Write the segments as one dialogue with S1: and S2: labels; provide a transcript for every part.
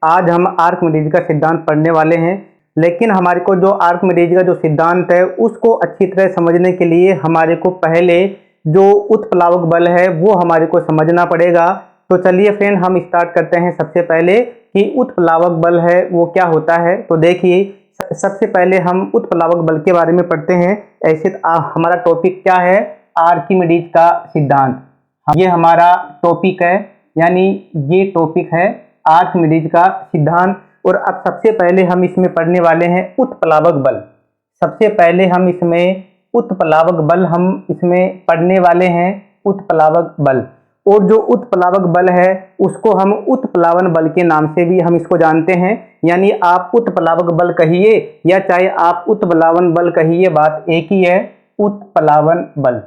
S1: आज हम आर्किमिडीज का सिद्धांत पढ़ने वाले हैं। लेकिन हमारे को जो आर्किमिडीज का जो सिद्धांत है उसको अच्छी तरह समझने के लिए हमारे को पहले जो उत्प्लावक बल है वो हमारे को समझना पड़ेगा। तो चलिए फ्रेंड, हम स्टार्ट करते हैं सबसे पहले कि उत्प्लावक बल है वो क्या होता है। तो देखिए, सबसे पहले हम उत्प्लावक बल के बारे में पढ़ते हैं। ऐसे हमारा टॉपिक क्या है? आर्किमिडीज का सिद्धांत। ये हमारा टॉपिक है, यानी ये टॉपिक है आर्किमिडीज का सिद्धांत। और अब सबसे पहले हम इसमें पढ़ने वाले हैं उत्प्लावक बल। सबसे पहले हम इसमें उत्प्लावक बल हम इसमें पढ़ने वाले हैं, उत्प्लावक बल। और जो उत्प्लावक बल है उसको हम उत्प्लावन बल के नाम से भी हम इसको जानते हैं। यानी आप उत्प्लावक बल कहिए या चाहे आप उत्प्लावन बल कहिए, बात एक ही है, उत्प्लावन बल।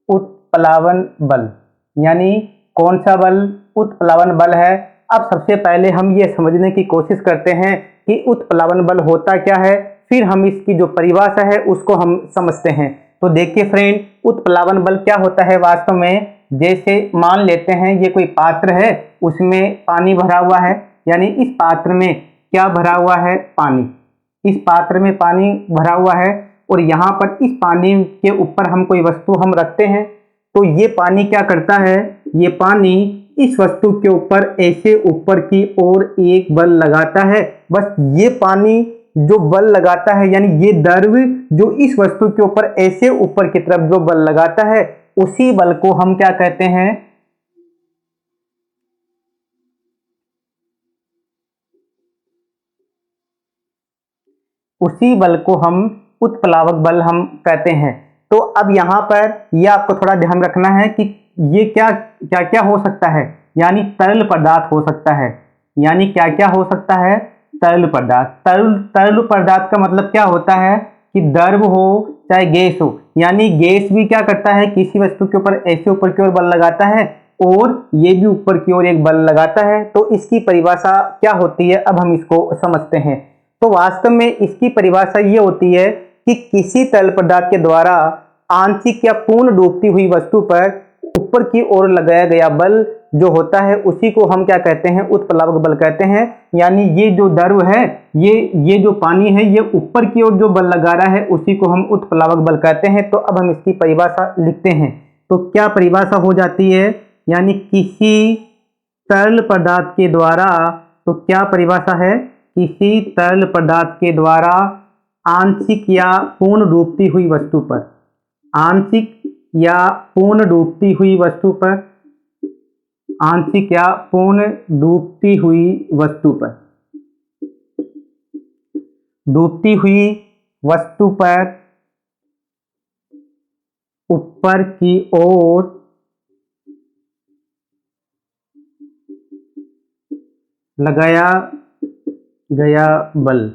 S1: उत्प्लावन बल यानी कौन सा बल? उत्प्लावन बल है। अब सबसे पहले हम ये समझने की कोशिश करते हैं कि उत्प्लावन बल होता क्या है, फिर हम इसकी जो परिभाषा है उसको हम समझते हैं। तो देखिए फ्रेंड, उत्प्लावन बल क्या होता है वास्तव में। जैसे मान लेते हैं ये कोई पात्र है, उसमें पानी भरा हुआ है, यानी इस पात्र में क्या भरा हुआ है? पानी। इस पात्र में पानी भरा हुआ है और यहाँ पर इस पानी के ऊपर हम कोई वस्तु हम रखते हैं। तो ये पानी क्या करता है? ये पानी इस वस्तु के ऊपर ऐसे ऊपर की ओर एक बल लगाता है। बस ये पानी जो बल लगाता है, यानी ये द्रव जो इस वस्तु के ऊपर ऐसे ऊपर की तरफ जो बल लगाता है, उसी बल को हम क्या कहते हैं? उसी बल को हम उत्प्लावक बल हम कहते हैं। तो अब यहाँ पर यह आपको थोड़ा ध्यान रखना है कि ये क्या क्या क्या हो सकता है। यानी तरल पदार्थ हो सकता है। यानी क्या क्या हो सकता है? तरल पदार्थ। तरल पदार्थ का मतलब क्या होता है कि द्रव हो चाहे गैस हो। यानी गैस भी क्या करता है? किसी वस्तु के ऊपर ऐसे ऊपर की ओर बल लगाता है और ये भी ऊपर की ओर एक बल लगाता है। तो इसकी परिभाषा क्या होती है, अब हम इसको समझते हैं। तो वास्तव में इसकी परिभाषा ये होती है कि किसी तरल पदार्थ के द्वारा आंशिक या पूर्ण डूबती हुई वस्तु पर ऊपर की ओर लगाया गया बल जो होता है उसी को हम क्या कहते हैं? उत्प्लावक बल कहते हैं। यानी ये जो द्रव है, ये जो पानी है, ये ऊपर की ओर जो बल लगा रहा है उसी को हम उत्प्लावक बल कहते हैं। तो अब हम इसकी परिभाषा लिखते हैं। तो क्या परिभाषा हो जाती है? यानी किसी तरल पदार्थ के द्वारा, तो क्या परिभाषा है? किसी तरल पदार्थ के द्वारा आंशिक या पूर्ण डूबती हुई वस्तु पर, आंशिक या पूर्ण डूबती हुई वस्तु पर, आंशिक या पूर्ण डूबती हुई वस्तु पर, डूबती हुई वस्तु पर ऊपर की ओर लगाया गया बल।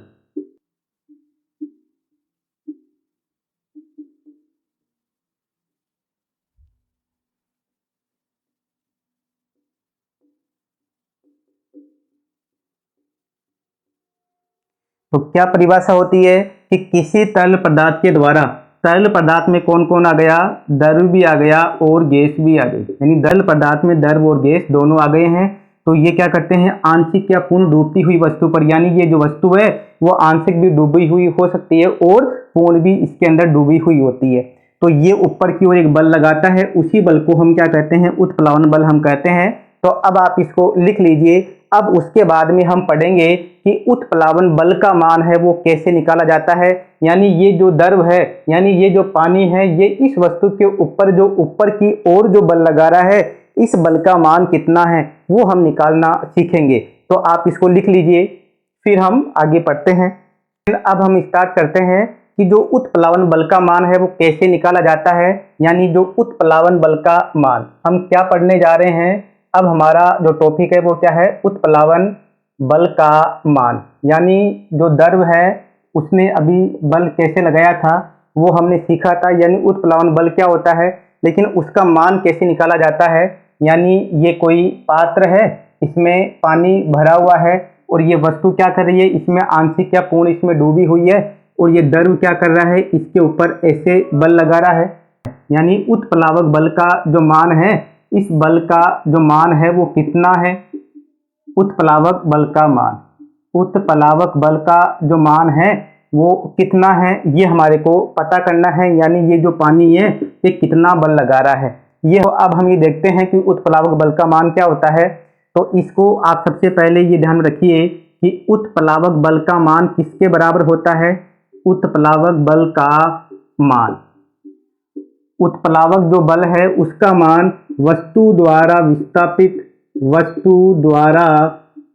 S1: तो क्या परिभाषा होती है कि किसी तरल पदार्थ के द्वारा, तरल पदार्थ में कौन कौन आ गया? द्रव भी आ गया और गैस भी आ गई। यानी तरल पदार्थ में द्रव और गैस दोनों आ गए हैं। तो ये क्या करते हैं? आंशिक या पूर्ण डूबती हुई वस्तु पर, यानी ये जो वस्तु है वो आंशिक भी डूबी हुई हो सकती है और पूर्ण भी इसके अंदर डूबी हुई होती है। तो ये ऊपर की ओर एक बल लगाता है, उसी बल को हम क्या कहते हैं? उत्प्लावन बल हम कहते हैं। तो अब आप इसको लिख लीजिए। अब उसके बाद में हम पढ़ेंगे कि उत्प्लावन बल का मान है वो कैसे निकाला जाता है। यानी ये जो द्रव है, यानी ये जो पानी है, ये इस वस्तु के ऊपर जो ऊपर की ओर जो बल लगा रहा है, इस बल का मान कितना है वो हम निकालना सीखेंगे। तो आप इसको लिख लीजिए, फिर हम आगे पढ़ते हैं। अब हम स्टार्ट करते हैं कि जो उत्प्लावन बल का मान है वो कैसे निकाला जाता है। यानी जो उत्प्लावन बल का मान, हम क्या पढ़ने जा रहे हैं? अब हमारा जो टॉपिक है वो क्या है? उत्प्लावन बल का मान। यानी जो द्रव है उसने अभी बल कैसे लगाया था वो हमने सीखा था। यानी उत्प्लावन बल क्या होता है, लेकिन उसका मान कैसे निकाला जाता है। यानी ये कोई पात्र है, इसमें पानी भरा हुआ है और ये वस्तु क्या कर रही है? इसमें आंशिक या पूर्ण इसमें डूबी हुई है और ये द्रव क्या कर रहा है? इसके ऊपर ऐसे बल लगा रहा है। यानी उत्प्लावक बल का जो मान है, इस बल का जो मान है वो कितना है? उत्प्लावक बल का मान, उत्प्लावक बल का जो मान है वो कितना है ये हमारे को पता करना है, यानी ये जो पानी है ये कितना बल लगा रहा है ये। अब हम ये देखते हैं कि उत्प्लावक बल का मान क्या होता है। तो इसको आप सबसे पहले ये ध्यान रखिए कि उत्प्लावक बल का मान किसके बराबर होता है। उत्प्लावक बल का मान, उत्प्लावक जो बल है उसका मान वस्तु द्वारा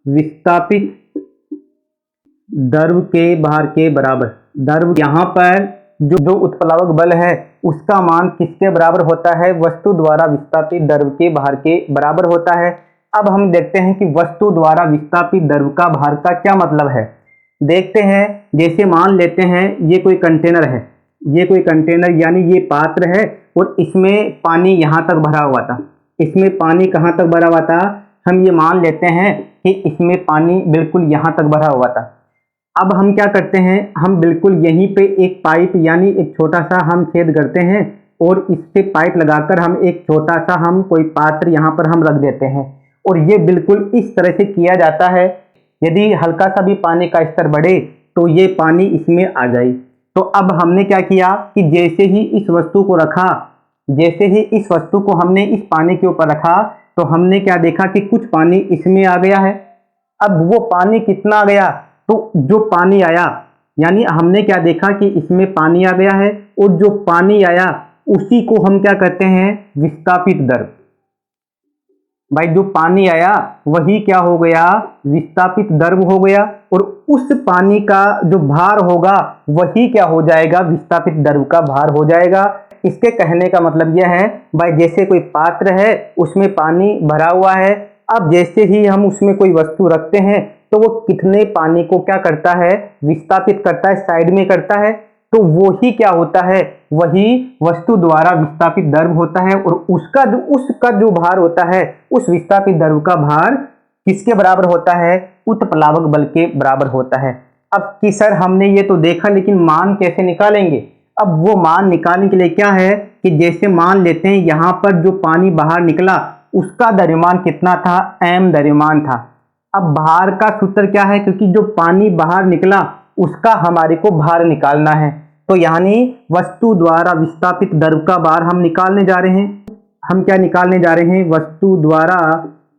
S1: विस्थापित द्रव के भार के बराबर। द्रव यहाँ पर जो उत्प्लावक बल है उसका मान किसके बराबर होता है, वस्तु द्वारा विस्थापित द्रव के भार के बराबर होता है। अब हम देखते हैं कि वस्तु द्वारा विस्थापित द्रव का भार का क्या मतलब है। देखते हैं, जैसे मान लेते हैं ये कोई कंटेनर है, ये कोई कंटेनर यानी ये पात्र है और इसमें पानी यहाँ तक भरा हुआ था। इसमें पानी कहाँ तक भरा हुआ था, हम ये मान लेते हैं कि इसमें पानी बिल्कुल यहाँ तक भरा हुआ था। अब हम क्या करते हैं, हम बिल्कुल यहीं पे एक पाइप यानी एक छोटा सा हम छेद करते हैं और इससे पाइप लगाकर हम एक छोटा सा हम कोई पात्र यहाँ पर हम रख देते हैं और ये बिल्कुल इस तरह से किया जाता है। यदि हल्का सा भी पानी का स्तर बढ़े तो ये पानी इसमें आ जाए। तो अब हमने क्या किया कि जैसे ही इस वस्तु को रखा, जैसे ही इस वस्तु को हमने इस पानी के ऊपर रखा तो हमने क्या देखा कि कुछ पानी इसमें आ गया है। अब वो पानी कितना आ गया, तो जो पानी आया यानी हमने क्या देखा कि इसमें पानी आ गया है और जो पानी आया उसी को हम क्या कहते हैं, विस्थापित द्रव। भाई जो पानी आया वही क्या हो गया, विस्थापित द्रव हो गया और उस पानी का जो भार होगा वही क्या हो जाएगा, विस्थापित द्रव का भार हो जाएगा। इसके कहने का मतलब यह है भाई जैसे कोई पात्र है उसमें पानी भरा हुआ है, अब जैसे ही हम उसमें कोई वस्तु रखते हैं तो वो कितने पानी को क्या करता है, विस्थापित करता है, साइड में करता है। तो वो ही क्या होता है, वही वस्तु द्वारा विस्थापित द्रव होता है और उसका जो भार होता है उस विस्थापित द्रव का भार किसके बराबर होता है, उत्प्लावक बल के बराबर होता है। अब कि सर हमने ये तो देखा लेकिन मान कैसे निकालेंगे। अब वो मान निकालने के लिए क्या है कि जैसे मान लेते हैं यहाँ पर जो पानी बाहर निकला उसका द्रव्यमान कितना था, m द्रव्यमान था। अब भार का सूत्र क्या है, क्योंकि जो पानी बाहर निकला उसका हमारे को भार निकालना है, तो यानी वस्तु द्वारा विस्थापित द्रव का भार हम निकालने जा रहे हैं। हम क्या निकालने जा रहे हैं, वस्तु द्वारा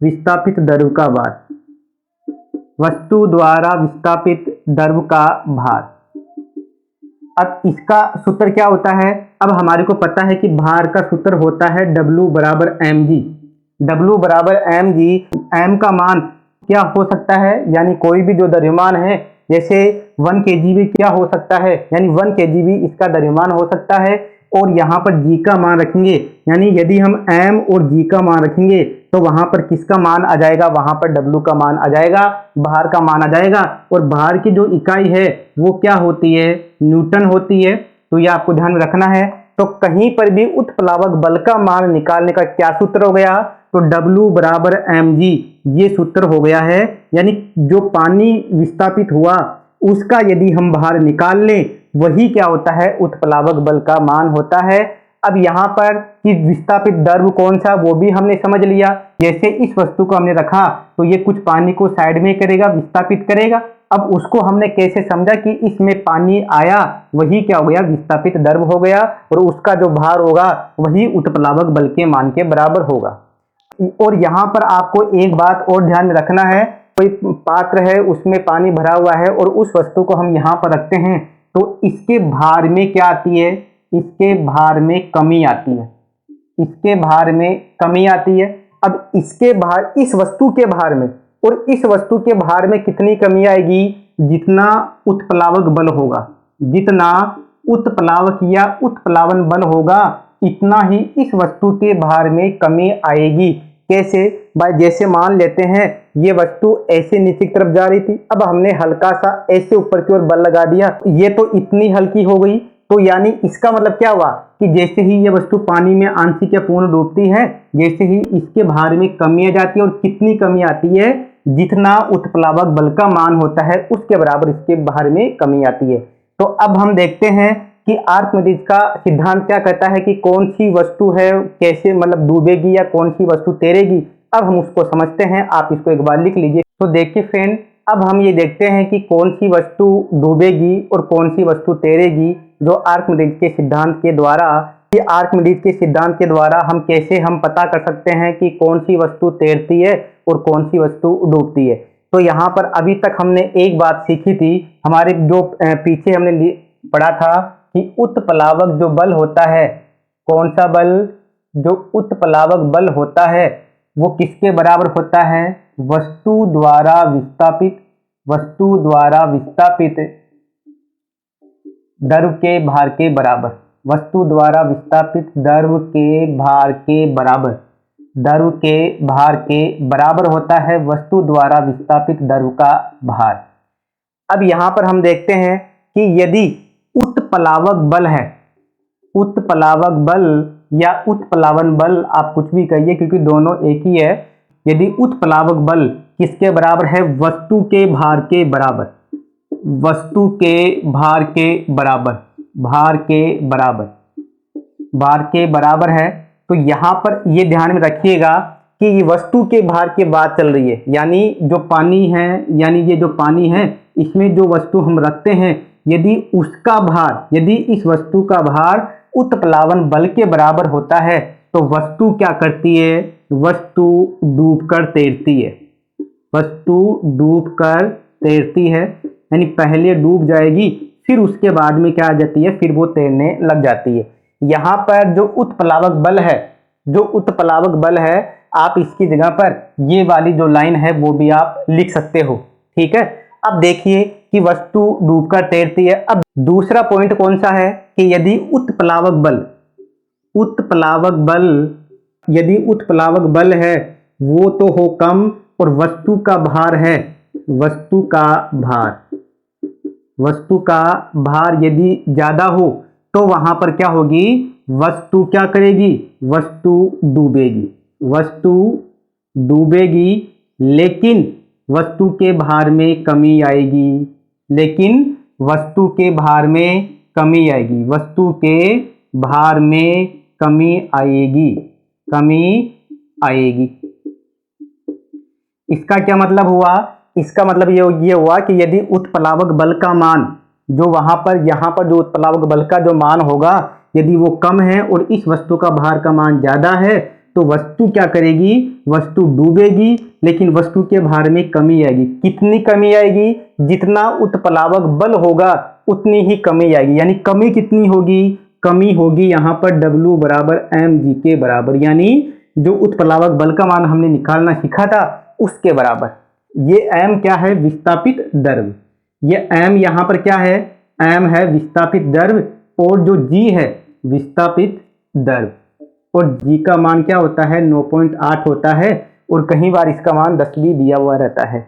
S1: विस्थापित द्रव का भार, वस्तु द्वारा विस्थापित द्रव का भार। अब इसका सूत्र क्या होता है, अब हमारे को पता है कि भार का सूत्र होता है W बराबर mg। W बराबर mg, m का मान क्या हो सकता है, यानी कोई भी जो द्रव्यमान है, जैसे 1 kg भी क्या हो सकता है, यानी 1 kg भी इसका द्रव्यमान हो सकता है। और यहाँ पर g का मान रखेंगे, यानी यदि हम m और g का मान रखेंगे तो वहां पर किसका मान आ जाएगा, वहां पर W का मान आ जाएगा, भार का मान आ जाएगा। और भार की जो इकाई है वो क्या होती है, न्यूटन होती है। तो ये आपको ध्यान में रखना है। तो कहीं पर भी उत्प्लावक बल का मान निकालने का क्या सूत्र हो गया, तो W बराबर mg, ये सूत्र हो गया है। यानी जो पानी विस्थापित हुआ उसका यदि हम भार निकाल लें वही क्या होता है, उत्प्लावक बल का मान होता है। अब यहाँ पर कि विस्थापित द्रव कौन सा वो भी हमने समझ लिया। जैसे इस वस्तु को हमने रखा तो ये कुछ पानी को साइड में करेगा, विस्थापित करेगा। अब उसको हमने कैसे समझा कि इसमें पानी आया वही क्या हो गया, विस्थापित द्रव हो गया और उसका जो भार होगा वही उत्प्लावक बल के मान के बराबर होगा। और यहाँ पर आपको एक बात और ध्यान में रखना है, कोई पात्र है उसमें पानी भरा हुआ है और उस वस्तु को हम यहाँ पर रखते हैं तो इसके भार में क्या आती है, इसके भार में कमी आती है, इसके भार में कमी आती है। अब इसके भार, इस वस्तु के भार में और इस वस्तु के भार में कितनी कमी आएगी, जितना उत्प्लावक बल होगा, जितना उत्प्लावक या उत्प्लावन बल होगा इतना ही इस वस्तु के भार में कमी आएगी। कैसे भाई, जैसे मान लेते हैं ये वस्तु ऐसे नीचे की तरफ जा रही थी, अब हमने हल्का सा ऐसे ऊपर की ओर बल लगा दिया, ये तो इतनी हल्की हो गई। तो यानी इसका मतलब क्या हुआ कि जैसे ही ये वस्तु पानी में आंशिक या पूर्ण डूबती है, जैसे ही इसके भार में कमी आ जाती है, और कितनी कमी आती है, जितना उत्प्लावक बल का मान होता है उसके बराबर इसके भार में कमी आती है। तो अब हम देखते हैं कि आर्किमिडीज का सिद्धांत क्या कहता है कि कौन सी वस्तु है कैसे मतलब डूबेगी या कौन सी वस्तु तैरेगी। अब हम उसको समझते हैं, आप इसको एक बार लिख लीजिए। तो देखिए फ्रेंड, अब हम ये देखते हैं कि कौन सी वस्तु डूबेगी और कौन सी वस्तु तैरेगी, जो आर्किमिडीज के सिद्धांत के द्वारा, ये आर्किमिडीज के सिद्धांत के द्वारा हम कैसे हम पता कर सकते हैं कि कौन सी वस्तु तैरती है और कौन सी वस्तु डूबती है। तो यहाँ पर अभी तक हमने एक बात सीखी थी, हमारे जो पीछे हमने पढ़ा था कि उत्प्लावक जो बल होता है, कौन सा बल, जो उत्प्लावक बल होता है वो किसके बराबर होता है, वस्तु द्वारा विस्थापित द्रव के भार के बराबर, वस्तु द्वारा विस्थापित द्रव के भार के बराबर, द्रव के भार के बराबर होता है वस्तु द्वारा विस्थापित द्रव का भार। अब यहां पर हम देखते हैं कि यदि उत्प्लावक बल है, उत्प्लावक बल या उत्प्लावन बल, आप कुछ भी कहिए क्योंकि दोनों एक ही है। यदि उत्प्लावक बल किसके बराबर है, वस्तु के भार के बराबर, वस्तु के भार के बराबर, भार के बराबर, भार के बराबर है, तो यहां पर ये ध्यान में रखिएगा कि ये वस्तु के भार की बात चल रही है, यानी जो पानी है, यानी ये जो पानी है इसमें जो वस्तु हम रखते हैं, यदि उसका भार, यदि इस वस्तु का भार उत्प्लावन बल के बराबर होता है तो वस्तु क्या करती है, वस्तु डूबकर तैरती है, वस्तु डूबकर तैरती है, यानी पहले डूब जाएगी फिर उसके बाद में क्या आ जाती है, फिर वो तैरने लग जाती है। यहाँ पर जो उत्प्लावक बल है, जो उत्प्लावक बल है, आप इसकी जगह पर ये वाली जो लाइन है वो भी आप लिख सकते हो, ठीक है। अब देखिए कि वस्तु डूबकर तैरती है। अब दूसरा पॉइंट कौन सा है कि यदि उत्प्लावक बल, उत्प्लावक बल, यदि उत्प्लावक बल है वो तो हो कम और वस्तु का भार है, वस्तु का भार, वस्तु का भार यदि ज्यादा हो तो वहां पर क्या होगी, वस्तु क्या करेगी, वस्तु डूबेगी, वस्तु डूबेगी, लेकिन वस्तु के भार में कमी आएगी, लेकिन वस्तु के भार में कमी आएगी, वस्तु के भार में कमी आएगी, कमी आएगी। इसका क्या मतलब हुआ, इसका मतलब ये हुआ कि यदि उत्प्लावक बल का मान, जो वहां पर, यहां पर जो उत्प्लावक बल का जो मान होगा यदि वो कम है और इस वस्तु का भार का मान ज्यादा है तो वस्तु क्या करेगी, वस्तु डूबेगी, लेकिन वस्तु के भार में कमी आएगी। कितनी कमी आएगी, जितना उत्प्लावक बल होगा उतनी ही कमी आएगी, यानी कमी कितनी होगी, कमी होगी यहाँ पर W बराबर mg के बराबर, यानी जो उत्प्लावक बल का मान हमने निकालना सीखा था उसके बराबर। ये m क्या है, विस्थापित द्रव, ये m यहाँ पर क्या है, m है विस्थापित द्रव, और जो g है विस्थापित द्रव, और g का मान क्या होता है, 9.8 होता है, और कहीं बार इसका मान 10 भी दिया हुआ रहता है।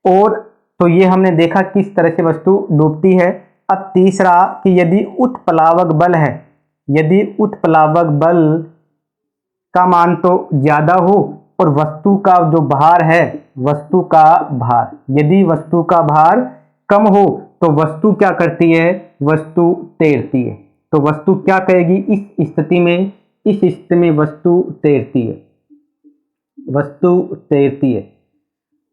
S1: और तो ये हमने देखा किस तरह से वस्तु डूबती है। अब तीसरा कि यदि उत्प्लावक बल है, यदि उत्प्लावक बल का मान तो ज्यादा हो और वस्तु का जो भार है, वस्तु का भार, यदि वस्तु का भार कम हो तो वस्तु क्या करती है, वस्तु तैरती है। तो वस्तु क्या करेगी इस स्थिति में, इस स्थिति में वस्तु तैरती है, वस्तु तैरती है।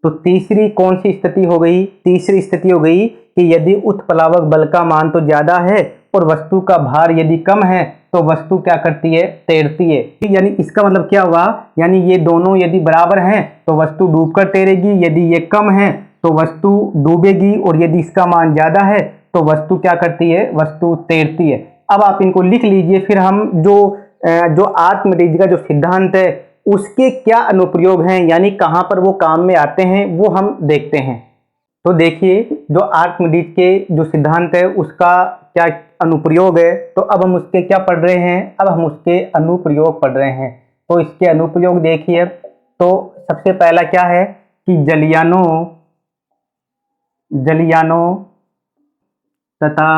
S1: तो तीसरी कौन सी स्थिति हो गई, तीसरी स्थिति हो गई कि यदि उत्प्लावक बल का मान तो ज्यादा है और वस्तु का भार यदि कम है तो वस्तु क्या करती है, तैरती है। यानी इसका मतलब क्या हुआ, यानी ये दोनों यदि बराबर हैं तो वस्तु डूबकर तैरेगी, यदि ये कम है तो वस्तु डूबेगी, और यदि इसका मान ज्यादा है तो वस्तु क्या करती है, वस्तु तैरती है। अब आप इनको लिख लीजिए, फिर हम जो आर्किमिडीज का जो सिद्धांत है उसके क्या अनुप्रयोग हैं, यानी कहाँ पर वो काम में आते हैं, वो हम देखते हैं। तो देखिए जो आर्किमिडीज के जो सिद्धांत है उसका क्या अनुप्रयोग है, तो अब हम उसके क्या पढ़ रहे हैं, अब हम उसके अनुप्रयोग पढ़ रहे हैं। तो इसके अनुप्रयोग देखिए, तो सबसे पहला क्या है कि जलियानों तथा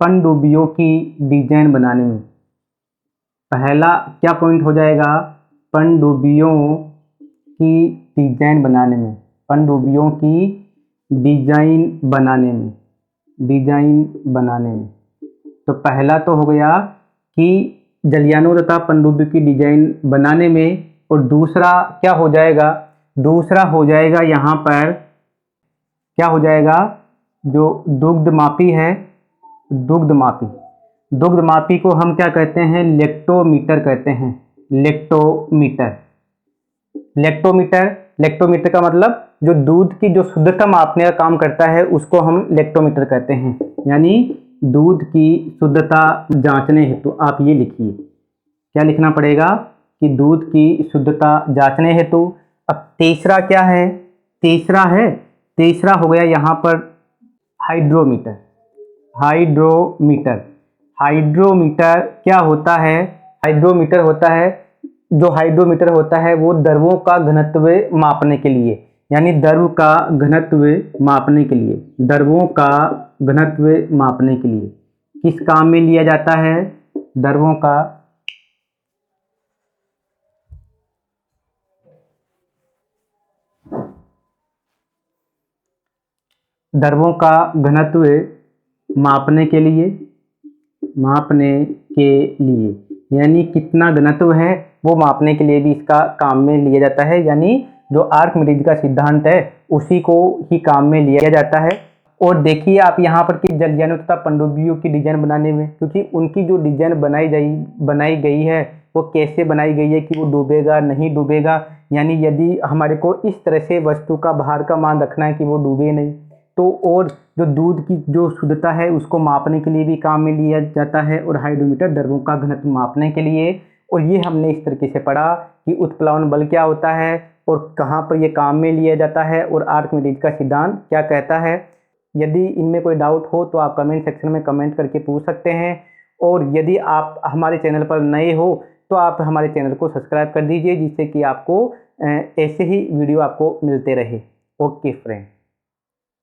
S1: पनडुब्बियों की डिजाइन बनाने में, पहला क्या पॉइंट हो जाएगा, पनडुब्बियों की डिजाइन बनाने में, पनडुब्बियों की डिजाइन बनाने में, डिजाइन बनाने में। तो पहला तो हो गया कि जलियानों तथा पनडुब्बियों की डिजाइन बनाने में, और दूसरा क्या हो जाएगा, दूसरा हो जाएगा यहाँ पर क्या हो जाएगा, जो दुग्धमापी है, दुग्धमापी को हम क्या कहते हैं, लेक्टोमीटर कहते हैं। लेक्टोमीटर का मतलब जो दूध की जो शुद्धता मापने का काम करता है उसको हम लेक्टोमीटर कहते हैं, यानी दूध की शुद्धता जांचने हेतु आप ये लिखिए, क्या लिखना पड़ेगा कि दूध की शुद्धता जांचने हेतु। अब तीसरा क्या है, तीसरा हो गया यहाँ पर हाइड्रोमीटर क्या होता है, हाइड्रोमीटर होता है वो द्रवों का घनत्व मापने के लिए, यानी द्रव का घनत्व मापने के लिए किस काम में लिया जाता है, द्रवों का घनत्व मापने के लिए, यानी कितना घनत्व है वो मापने के लिए भी इसका काम में लिया जाता है, यानी जो आर्किमिडीज का सिद्धांत है उसी को ही काम में लिया जाता है। और देखिए आप यहाँ पर कि जलयानों तथा पनडुब्बियों की डिजाइन बनाने में, क्योंकि उनकी जो डिजाइन बनाई गई है वो कैसे बनाई गई है कि वो डूबेगा नहीं डूबेगा, यानी यदि हमारे को इस तरह से वस्तु का भार का मान रखना है कि वो डूबे नहीं, तो और जो दूध की जो शुद्धता है उसको मापने के लिए भी काम में लिया जाता है, और हाइड्रोमीटर द्रवों का घनत्व मापने के लिए। और ये हमने इस तरीके से पढ़ा कि उत्प्लावन बल क्या होता है और कहाँ पर ये काम में लिया जाता है, और आर्किमिडीज का सिद्धांत क्या कहता है। यदि इनमें कोई डाउट हो तो आप कमेंट सेक्शन में कमेंट करके पूछ सकते हैं, और यदि आप हमारे चैनल पर नए हो तो आप हमारे चैनल को सब्सक्राइब कर दीजिए, जिससे कि आपको ऐसे ही वीडियो आपको मिलते रहे। Okay friend.